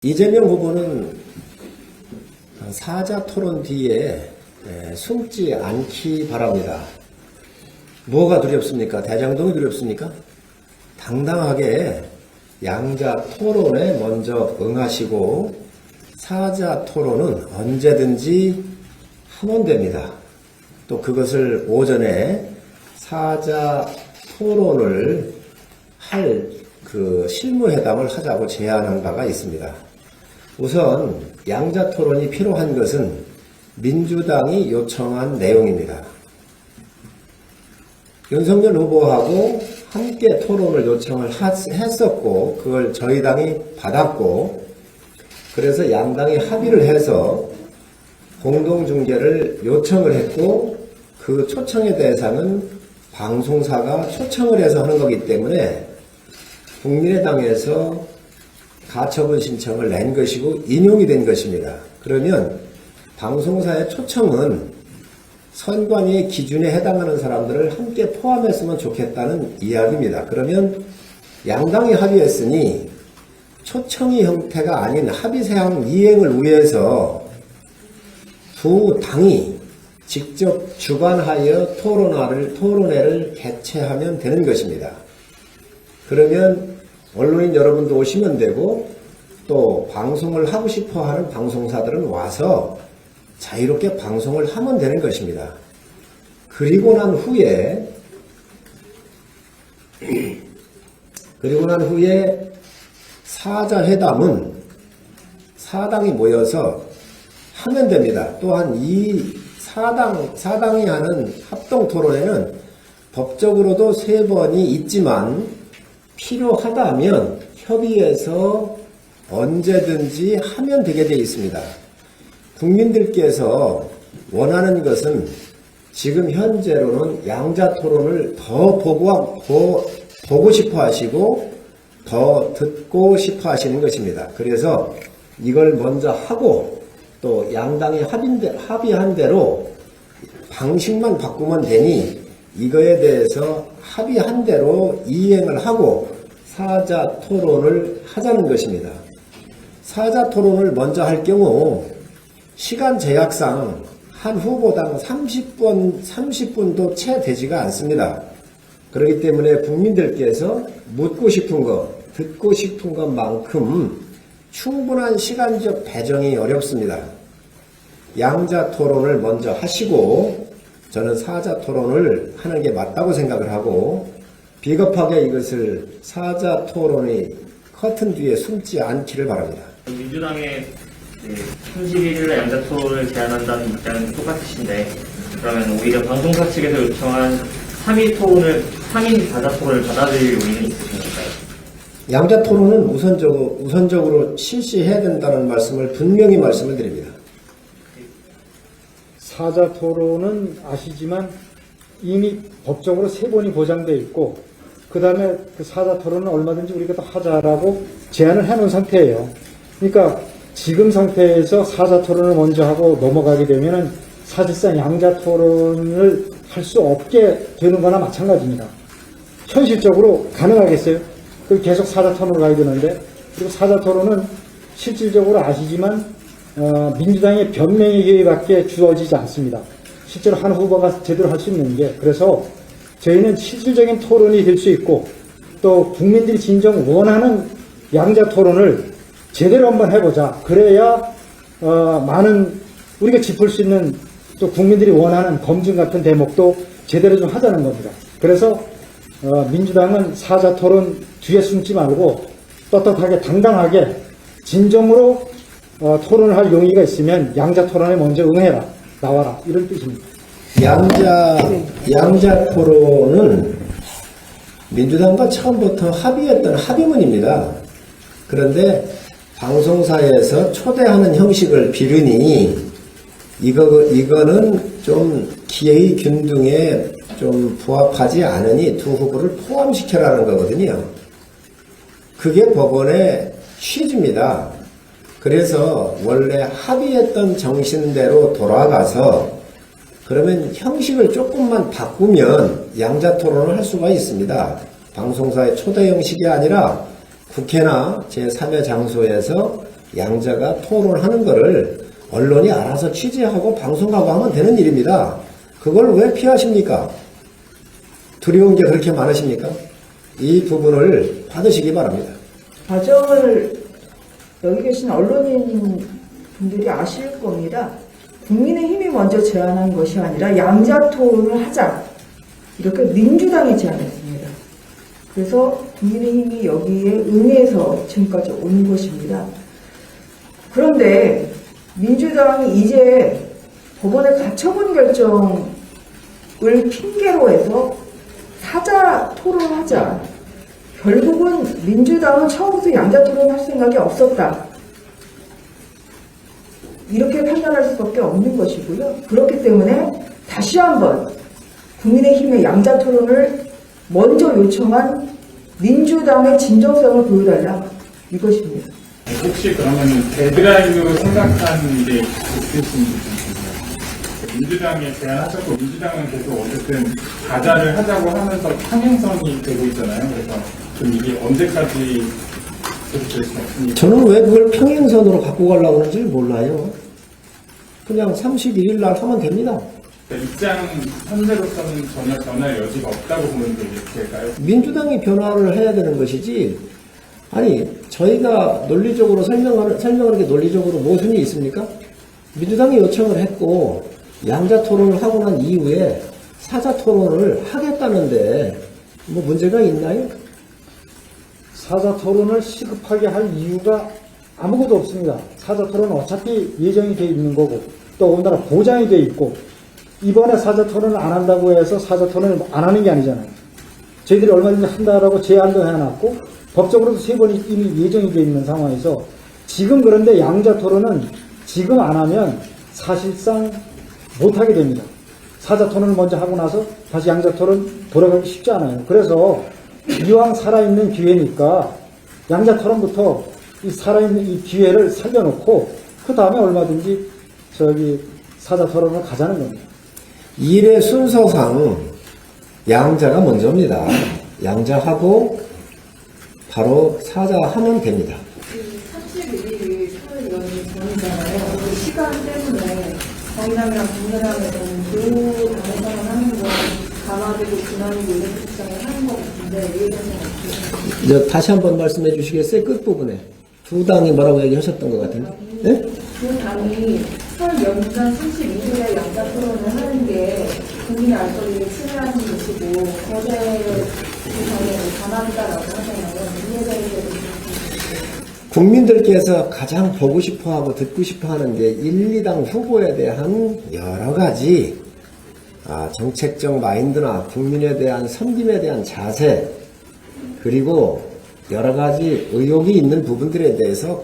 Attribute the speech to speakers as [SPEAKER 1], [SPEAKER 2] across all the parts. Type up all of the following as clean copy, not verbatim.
[SPEAKER 1] 이재명 후보는 사자 토론 뒤에 숨지 않기 바랍니다. 뭐가 두렵습니까? 대장동이 두렵습니까? 당당하게 양자 토론에 먼저 응하시고 사자 토론은 언제든지 하면 됩니다. 또 그것을 오전에 사자 토론을 할 그 실무회담을 하자고 제안한 바가 있습니다. 우선 양자 토론이 필요한 것은 민주당이 요청한 내용입니다. 윤석열 후보하고 함께 토론을 요청을 했었고 그걸 저희 당이 받았고 그래서 양당이 합의를 해서 공동중재를 요청을 했고 그 초청의 대상은 방송사가 초청을 해서 하는 거기 때문에 국민의당에서 가처분 신청을 낸 것이고 인용이 된 것입니다. 그러면 방송사의 초청은 선관위의 기준에 해당하는 사람들을 함께 포함했으면 좋겠다는 이야기입니다. 그러면 양당이 합의했으니 초청이 형태가 아닌 합의사항 이행을 위해서 두 당이 직접 주관하여 토론회를 개최하면 되는 것입니다. 그러면 언론인 여러분도 오시면 되고 또 방송을 하고 싶어 하는 방송사들은 와서 자유롭게 방송을 하면 되는 것입니다. 그리고 난 후에 사자회담은 사당이 모여서 하면 됩니다. 또한 이 사당이 하는 합동토론회는 법적으로도 3번이 있지만 필요하다면 협의해서 언제든지 하면 되게 되어 있습니다. 국민들께서 원하는 것은 지금 현재로는 양자 토론을 더 보고 싶어 하시고 더 듣고 싶어 하시는 것입니다. 그래서 이걸 먼저 하고 또 양당이 합의한 대로 방식만 바꾸면 되니 이거에 대해서 합의한 대로 이행을 하고 사자 토론을 하자는 것입니다. 사자 토론을 먼저 할 경우 시간 제약상 한 후보당 30분도 채 되지가 않습니다. 그렇기 때문에 국민들께서 묻고 싶은 것, 듣고 싶은 것만큼 충분한 시간적 배정이 어렵습니다. 양자 토론을 먼저 하시고 저는 사자 토론을 하는 게 맞다고 생각을 하고 비겁하게 이것을 사자 토론의 커튼 뒤에 숨지 않기를 바랍니다.
[SPEAKER 2] 민주당의 31일에 양자 토론을 제안한다는 입장은 똑같으신데 그러면 오히려 방송사 측에서 요청한 3인 사자 토론을 받아들일 의미는 있으신가요?
[SPEAKER 1] 양자 토론은 우선적으로 실시해야 된다는 말씀을 분명히 말씀을 드립니다.
[SPEAKER 3] 사자 토론은 아시지만 이미 법적으로 3번이 보장되어 있고 그 다음에 그 사자 토론은 얼마든지 우리가 또 하자라고 제안을 해놓은 상태예요. 그러니까 지금 상태에서 사자 토론을 먼저 하고 넘어가게 되면은 사실상 양자 토론을 할 수 없게 되는 거나 마찬가지입니다. 현실적으로 가능하겠어요? 계속 사자 토론을 가야 되는데 그리고 사자 토론은 실질적으로 아시지만 민주당의 변명의 기회밖에 주어지지 않습니다. 실제로 한 후보가 제대로 할 수 있는 게 그래서 저희는 실질적인 토론이 될 수 있고 또 국민들이 진정 원하는 양자 토론을 제대로 한번 해보자. 그래야 많은 우리가 짚을 수 있는 또 국민들이 원하는 검증 같은 대목도 제대로 좀 하자는 겁니다. 그래서 민주당은 사자 토론 뒤에 숨지 말고 떳떳하게 당당하게 진정으로 토론을 할 용의가 있으면 양자 토론에 먼저 응해라. 나와라. 이런 뜻입니다.
[SPEAKER 1] 양자 토론은 민주당과 처음부터 합의했던 합의문입니다. 그런데 방송사에서 초대하는 형식을 비르니 이거는 좀 기회의 균등에 좀 부합하지 않으니 두 후보를 포함시켜라는 거거든요. 그게 법원의 취지입니다. 그래서 원래 합의했던 정신대로 돌아가서 그러면 형식을 조금만 바꾸면 양자 토론을 할 수가 있습니다. 방송사의 초대 형식이 아니라 국회나 제3의 장소에서 양자가 토론하는 거를 언론이 알아서 취재하고 방송하고 하면 되는 일입니다. 그걸 왜 피하십니까? 두려운 게 그렇게 많으십니까? 이 부분을 받으시기 바랍니다.
[SPEAKER 4] 과정을 여기 계신 언론인 분들이 아실 겁니다. 국민의힘이 먼저 제안한 것이 아니라 양자 토론을 하자. 이렇게 민주당이 제안했습니다. 그래서 국민의힘이 여기에 응해서 지금까지 온 것입니다. 그런데 민주당이 이제 법원의 가처분 결정을 핑계로 해서 사자 토론하자. 결국은 민주당은 처음부터 양자 토론할 생각이 없었다. 이렇게 판단할 수밖에 없는 것이고요. 그렇기 때문에 다시 한번 국민의힘의 양자 토론을 먼저 요청한 민주당의 진정성을 보여달라 이것입니다.
[SPEAKER 5] 혹시 그러면 데드라인으로 생각하는 게 있으신가요? 민주당이 제안하셨고 민주당은 계속 어쨌든 가자를 하자고 하면서 평행선이 되고 있잖아요. 그래서 좀 이게 언제까지 계속될 수 없습니까?
[SPEAKER 1] 저는 왜 그걸 평행선으로 갖고 가려고 하는지 몰라요. 그냥 31일 날 하면 됩니다.
[SPEAKER 5] 입장 현재로서는 전혀 변할 여지가 없다고 보면 될까요?
[SPEAKER 1] 민주당이 변화를 해야 되는 것이지, 아니, 저희가 논리적으로 설명하는 게 논리적으로 모순이 있습니까? 민주당이 요청을 했고, 양자 토론을 하고 난 이후에 사자 토론을 하겠다는데, 뭐 문제가 있나요?
[SPEAKER 3] 사자 토론을 시급하게 할 이유가 아무것도 없습니다. 사자 토론은 어차피 예정이 돼 있는 거고, 또 오늘날 보장이 돼 있고, 이번에 사자 토론을 안 한다고 해서 사자 토론을 안 하는 게 아니잖아요. 저희들이 얼마든지 한다라고 제안도 해놨고, 법적으로도 3번이 이미 예정이 돼 있는 상황에서, 지금 그런데 양자 토론은 지금 안 하면 사실상 못하게 됩니다. 사자 토론을 먼저 하고 나서 다시 양자 토론 돌아가기 쉽지 않아요. 그래서 이왕 살아있는 기회니까 양자 토론부터 이 살아있는 이 기회를 살려놓고 그 다음에 얼마든지 사자 토론을 가자는 겁니다.
[SPEAKER 1] 일의 순서상 양자가 먼저입니다. 양자하고 바로 사자하면 됩니다.
[SPEAKER 6] 31일 토요일이 전이잖아요. 그 시간 때문에 정의당이랑 국민의당에서는 그 당선을 하는 거 감화되고 지나고 이런 입장을 하는 것 같은데 이에 대해서는 어떻게
[SPEAKER 1] 이제 다시 한번 말씀해 주시겠어요? 끝부분에. 두 당이 뭐라고 얘기하셨던 것 같은데. 네?
[SPEAKER 6] 그 당이 설 연장 32일에 양자 토론을 하는 게 국민의 알 권리를 침해하는 것이고 거대 그 당에 감화되다라고 하잖아요. 이에 대해서
[SPEAKER 1] 국민들께서 가장 보고 싶어하고 듣고 싶어하는 게 1, 2당 후보에 대한 여러 가지 정책적 마인드나 국민에 대한 섬김에 대한 자세, 그리고 여러 가지 의혹이 있는 부분들에 대해서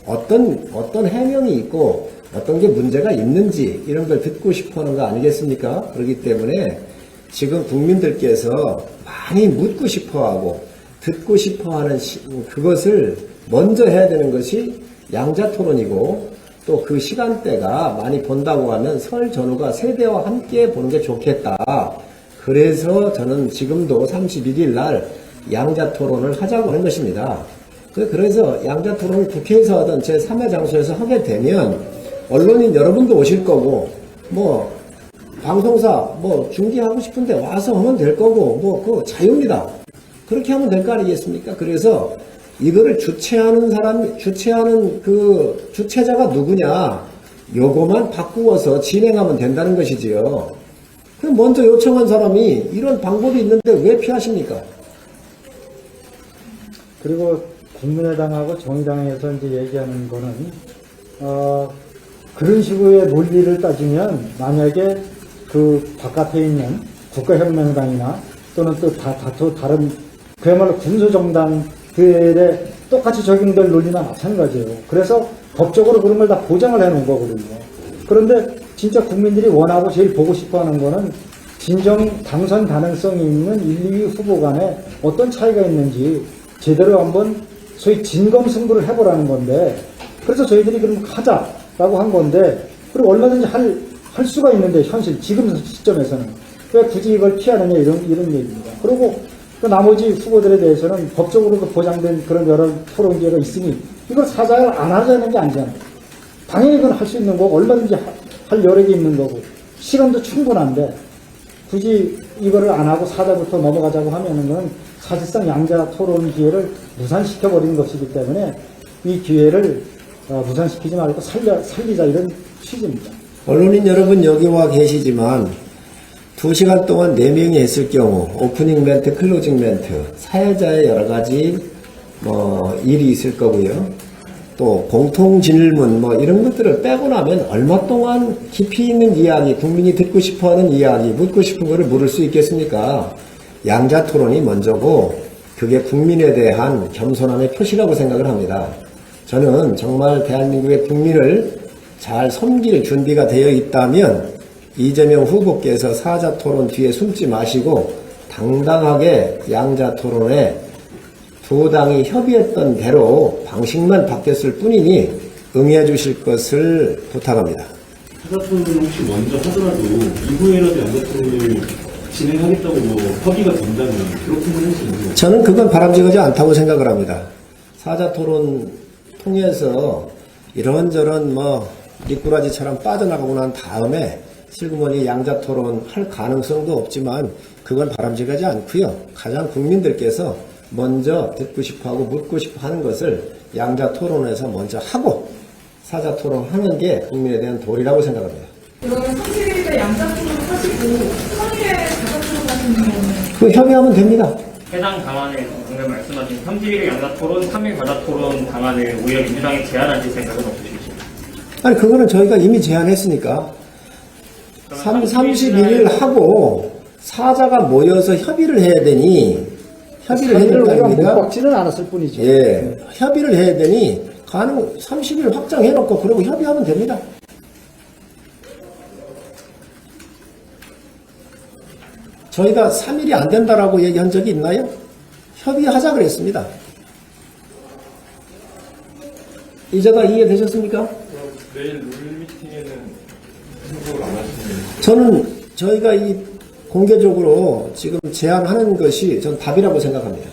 [SPEAKER 1] 어떤 해명이 있고 어떤 게 문제가 있는지 이런 걸 듣고 싶어하는 거 아니겠습니까? 그렇기 때문에 지금 국민들께서 많이 묻고 싶어하고 듣고 싶어하는 그것을 먼저 해야 되는 것이 양자 토론이고, 또 그 시간대가 많이 본다고 하면 설 전후가 세대와 함께 보는 게 좋겠다. 그래서 저는 지금도 31일 날 양자 토론을 하자고 하는 것입니다. 그래서 양자 토론을 국회에서 하든 제3의 장소에서 하게 되면 언론인 여러분도 오실 거고, 뭐 방송사 중계하고 싶은데 와서 하면 될 거고, 그거 자유입니다. 그렇게 하면 될 거 아니겠습니까? 그래서 이거를 주최하는 그 주최자가 누구냐, 요거만 바꾸어서 진행하면 된다는 것이지요. 그럼 먼저 요청한 사람이 이런 방법이 있는데 왜 피하십니까?
[SPEAKER 3] 그리고 국민의당하고 정의당에서 이제 얘기하는 거는, 그런 식으로의 논리를 따지면 만약에 그 바깥에 있는 국가혁명당이나 또는 또 다른 그야말로 군소정당들에 똑같이 적용될 논리나 마찬가지예요. 그래서 법적으로 그런 걸 다 보장을 해놓은 거거든요. 그런데 진짜 국민들이 원하고 제일 보고 싶어 하는 거는 진정 당선 가능성이 있는 1, 2위 후보 간에 어떤 차이가 있는지 제대로 한번 소위 진검승부를 해보라는 건데, 그래서 저희들이 그럼 하자라고 한 건데, 그리고 얼마든지 할 수가 있는데 현실 지금 시점에서는 왜 굳이 이걸 피하느냐 이런 얘기입니다. 그리고 그 나머지 후보들에 대해서는 법적으로도 보장된 그런 여러 토론 기회가 있으니 이걸 사자를 안 하자는 게 아니잖아요. 당연히 그건 할 수 있는 거고 얼마든지 할 여력이 있는 거고 시간도 충분한데 굳이 이거를 안 하고 사자부터 넘어가자고 하면은 그건 사실상 양자 토론 기회를 무산시켜 버리는 것이기 때문에 이 기회를 무산시키지 말고 살리자 이런 취지입니다.
[SPEAKER 1] 언론인 여러분 여기 와 계시지만 2시간 동안 4명이 했을 경우 오프닝 멘트, 클로징 멘트, 사회자의 여러 가지 일이 있을 거고요. 또 공통 질문 이런 것들을 빼고 나면 얼마 동안 깊이 있는 이야기, 국민이 듣고 싶어하는 이야기, 묻고 싶은 거를 물을 수 있겠습니까? 양자 토론이 먼저고 그게 국민에 대한 겸손함의 표시라고 생각을 합니다. 저는 정말 대한민국의 국민을 잘 섬길 준비가 되어 있다면 이재명 후보께서 사자 토론 뒤에 숨지 마시고 당당하게 양자 토론에 두 당이 협의했던 대로 방식만 바뀌었을 뿐이니 응해 주실 것을 부탁합니다.
[SPEAKER 7] 사자토론을 혹시 먼저 하더라도 이후에라도 양자토론을 진행하겠다고 협의가 된다면 그렇게는 할 수 있는 거죠?
[SPEAKER 1] 저는 그건 바람직하지 않다고 생각을 합니다. 사자 토론 통해서 이런저런 미꾸라지처럼 빠져나가고 난 다음에 슬그머니 양자 토론 할 가능성도 없지만 그건 바람직하지 않고요. 가장 국민들께서 먼저 듣고 싶어하고 묻고 싶어 하는 것을 양자 토론에서 먼저 하고 사자 토론하는 게 국민에 대한 도리라고 생각합니다.
[SPEAKER 6] 그러면 30일에 양자 토론 하시고 3일에 사자 토론 하시는 경우는
[SPEAKER 1] 그 협의하면 됩니다.
[SPEAKER 2] 해당 방안에 방금 말씀하신 30일의 양자 토론, 3일 과자 토론 방안을 오히려 민주당이 제안하실 생각은 없으십니까?
[SPEAKER 1] 아니 그거는 저희가 이미 제안했으니까 31일 하고 사자가 모여서 협의를 해야 되니 협의를 해야
[SPEAKER 3] 우리가 못
[SPEAKER 1] 됩니다.
[SPEAKER 3] 박지는 않았을 뿐이죠.
[SPEAKER 1] 예, 협의를 해야 되니 30일 확장해놓고 그러고 협의하면 됩니다. 저희가 3일이 안 된다라고 얘기한 적이 있나요? 협의하자 그랬습니다. 이제가 이해되셨습니까?
[SPEAKER 5] 내일 룰 미팅에는 승복을 안 하시는
[SPEAKER 1] 저는 저희가 이 공개적으로 지금 제안하는 것이 전 답이라고 생각합니다.